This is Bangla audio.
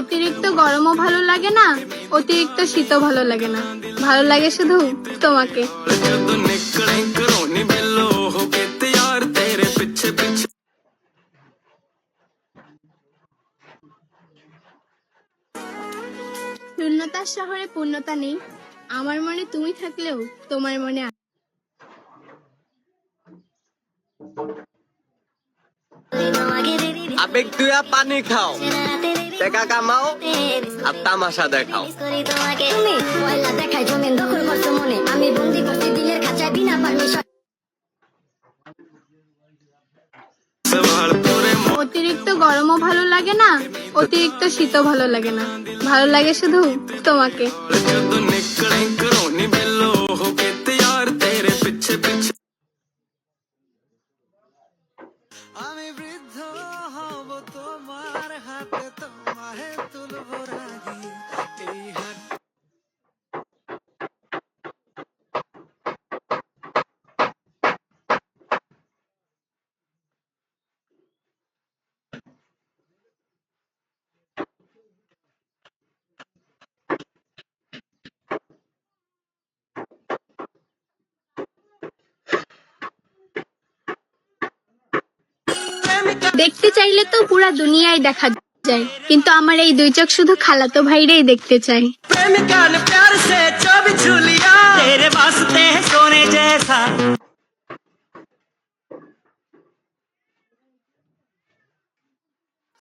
অতিরিক্ত গরমও ভালো লাগে না, অতিরিক্ত শীতও ভালো লাগে না, ভালো লাগে শুধু তোমাকে। শূন্যতার শহরে পূর্ণতা নেই, আমার মনে তুমি থাকলেও তোমার মনে আবেগ তুইয়া পানি খাও, টাকা কামাও আর তামাশা দেখাও। অতিরিক্ত গরমও ভালো লাগে না, অতিরিক্ত শীতও ভালো লাগে না, ভালো লাগে শুধু তোমাকে। আমি বৃদ্ধ হব তোমার হাতে, তোমাহে তুলব রাগি এই হাত। দেখতে চাইলে তো পুরা দুনিয়ায় দেখা যায়, কিন্তু আমার এই দুই চোখ শুধু খালাতো ভাইরেই দেখতে চাই। प्रेमिका ने प्यार से जो भी छू लिया, तेरे वास्ते सोने जैसा